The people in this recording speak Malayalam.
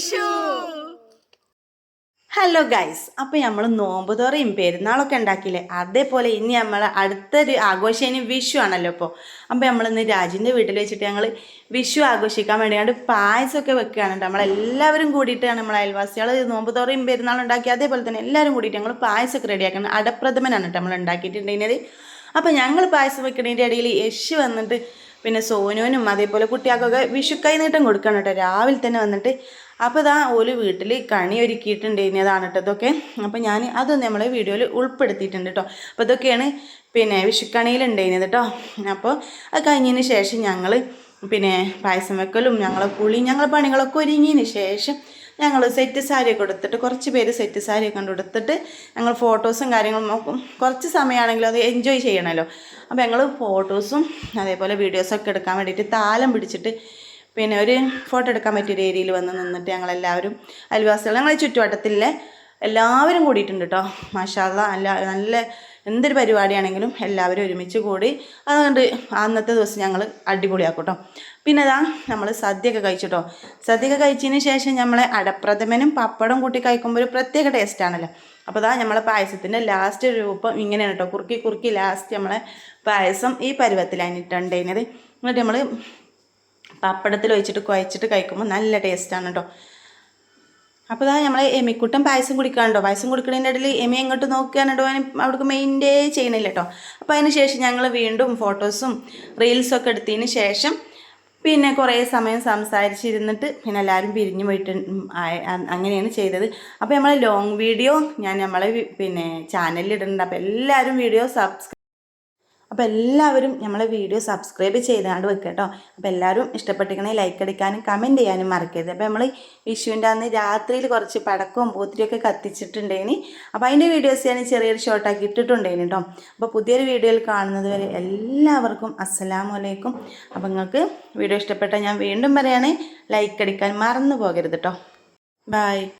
വിഷു. ഹലോ ഗൈസ്, അപ്പോൾ നമ്മൾ നോമ്പുതുറയും പെരുന്നാളൊക്കെ ഉണ്ടാക്കിയില്ലേ, അതേപോലെ ഇനി നമ്മൾ അടുത്തൊരു ആഘോഷം ഇനി വിഷു ആണല്ലോ. അപ്പോൾ നമ്മളിന്ന് രാജിൻ്റെ വീട്ടിൽ വെച്ചിട്ട് ഞങ്ങൾ വിഷു ആഘോഷിക്കാൻ വേണ്ടിയാണ്ട് പായസമൊക്കെ വെക്കുകയാണ്. നമ്മളെല്ലാവരും കൂടിയിട്ടാണ്, നമ്മൾ അയൽവാസികൾ നോമ്പുതുറയും പെരുന്നാളും ഉണ്ടാക്കി, അതേപോലെ തന്നെ എല്ലാവരും കൂടിയിട്ട് ഞങ്ങൾ പായസമൊക്കെ റെഡിയാക്കണം. അടപ്രഥമനാണ് കേട്ടോ നമ്മൾ ഉണ്ടാക്കിയിട്ടുണ്ടെങ്കിൽ. അപ്പോൾ ഞങ്ങൾ പായസം വെക്കുന്നതിൻ്റെ ഇടയിൽ യശ് വന്നിട്ട് പിന്നെ സോനുവിനും അതേപോലെ കുട്ടികൾക്കൊക്കെ വിഷുക്കൈ നീട്ടം കൊടുക്കണം കേട്ടോ, രാവിലെ തന്നെ വന്നിട്ട്. അപ്പോൾ ഇതാ ഒരു വീട്ടിൽ കണി ഒരുക്കിയിട്ടുണ്ടായിരുന്നതാണ് കേട്ടോ ഇതൊക്കെ. അപ്പോൾ ഞാൻ അതൊന്നും നമ്മളെ വീഡിയോയിൽ ഉൾപ്പെടുത്തിയിട്ടുണ്ട് കേട്ടോ. അപ്പോൾ ഇതൊക്കെയാണ് പിന്നെ വിഷുക്കണിയിലുണ്ടായിരുന്നത് കേട്ടോ. അപ്പോൾ അത് കഴിഞ്ഞതിന് ശേഷം ഞങ്ങൾ പിന്നെ പായസം വെക്കലും ഞങ്ങളെ ഞങ്ങളെ പണികളൊക്കെ ഒരുങ്ങിയതിന് ശേഷം ഞങ്ങൾ സെറ്റ് സാരിയൊക്കെ എടുത്തിട്ട്, കുറച്ച് പേര് സെറ്റ് സാരിയൊക്കെ എടുത്തിട്ട് ഞങ്ങൾ ഫോട്ടോസും കാര്യങ്ങളും നോക്കും. കുറച്ച് സമയമാണെങ്കിലും അത് എൻജോയ് ചെയ്യണമല്ലോ. അപ്പോൾ ഞങ്ങൾ ഫോട്ടോസും അതേപോലെ വീഡിയോസൊക്കെ എടുക്കാൻ വേണ്ടിയിട്ട് താലം പിടിച്ചിട്ട് പിന്നെ ഒരു ഫോട്ടോ എടുക്കാൻ പറ്റിയൊരു ഏരിയയിൽ വന്ന് നിന്നിട്ട് ഞങ്ങളെല്ലാവരും അയൽവാസികൾ ഞങ്ങളെ ചുറ്റുവട്ടത്തിലെ എല്ലാവരും കൂടിയിട്ടുണ്ട് കേട്ടോ. മാഷാ അല്ലാഹ്, നല്ല എന്തൊരു പരിപാടിയാണെങ്കിലും എല്ലാവരും ഒരുമിച്ച് കൂടി അതുകൊണ്ട് അന്നത്തെ ദിവസം ഞങ്ങൾ അടിപൊളിയാക്കും കേട്ടോ. പിന്നെ അതാ നമ്മൾ സദ്യയൊക്കെ കഴിച്ചിട്ടോ. സദ്യയൊക്കെ കഴിച്ചതിന് ശേഷം നമ്മളെ അടപ്രഥമനും പപ്പടം കൂട്ടി കഴിക്കുമ്പോൾ ഒരു പ്രത്യേക ടേസ്റ്റാണല്ലോ. അപ്പോൾ അതാ നമ്മളെ പായസത്തിൻ്റെ ലാസ്റ്റ് രൂപം ഇങ്ങനെയാണ് കേട്ടോ. കുറുക്കി കുറുക്കി ലാസ്റ്റ് നമ്മളെ പായസം ഈ പരുവത്തിലാണ് ഇട്ടുണ്ടായിരുന്നത്. എന്നിട്ട് നമ്മൾ പപ്പടത്തിൽ ഒഴിച്ചിട്ട് കുഴച്ചിട്ട് കഴിക്കുമ്പോൾ നല്ല ടേസ്റ്റാണ് കേട്ടോ. അപ്പോൾ ഇതാ നമ്മൾ എമിക്കുട്ടൻ പായസം കുടിക്കാനുണ്ടോ. പായസം കുടിക്കുന്നതിൻ്റെ ഇടയിൽ എമി എങ്ങോട്ട് നോക്കുകയാണോ, അവിടേക്ക് മെയിൻറ്റേ ചെയ്യണില്ല കേട്ടോ. അപ്പോൾ അതിന് ശേഷം ഞങ്ങൾ വീണ്ടും ഫോട്ടോസും റീൽസൊക്കെ എടുത്തതിന് ശേഷം പിന്നെ കുറേ സമയം സംസാരിച്ചിരുന്നിട്ട് പിന്നെ എല്ലാവരും പിരിഞ്ഞു പോയിട്ട് അങ്ങനെയാണ് ചെയ്തത്. അപ്പോൾ നമ്മൾ ലോങ് വീഡിയോ ഞാൻ നമ്മളെ പിന്നെ ചാനലിൽ ഇടുന്നുണ്ട്. അപ്പോൾ എല്ലാവരും നമ്മളെ വീഡിയോ സബ്സ്ക്രൈബ് ചെയ്താണ്ട് വെക്കുക കേട്ടോ. അപ്പോൾ എല്ലാവരും ഇഷ്ടപ്പെട്ടിരിക്കണമെങ്കിൽ ലൈക്ക് അടിക്കാനും കമൻറ്റ് ചെയ്യാനും മറക്കരുത്. അപ്പോൾ നമ്മൾ വിഷുവിൻ്റെ അന്ന് രാത്രിയിൽ കുറച്ച് പടക്കവും പൂത്തിരിയൊക്കെ കത്തിച്ചിട്ടുണ്ടേനി. അപ്പോൾ അതിൻ്റെ വീഡിയോസ് ഞാൻ ചെറിയൊരു ഷോർട്ടാക്കി ഇട്ടിട്ടുണ്ടേനി കേട്ടോ. അപ്പോൾ പുതിയൊരു വീഡിയോയിൽ കാണുന്നത് വരെ എല്ലാവർക്കും അസ്സലാമു അലൈക്കും. അപ്പോൾ നിങ്ങൾക്ക് വീഡിയോ ഇഷ്ടപ്പെട്ടാൽ ഞാൻ വീണ്ടും പറയുകയാണ്, ലൈക്ക് അടിക്കാൻ മറന്നു പോകരുത് കേട്ടോ. ബൈ.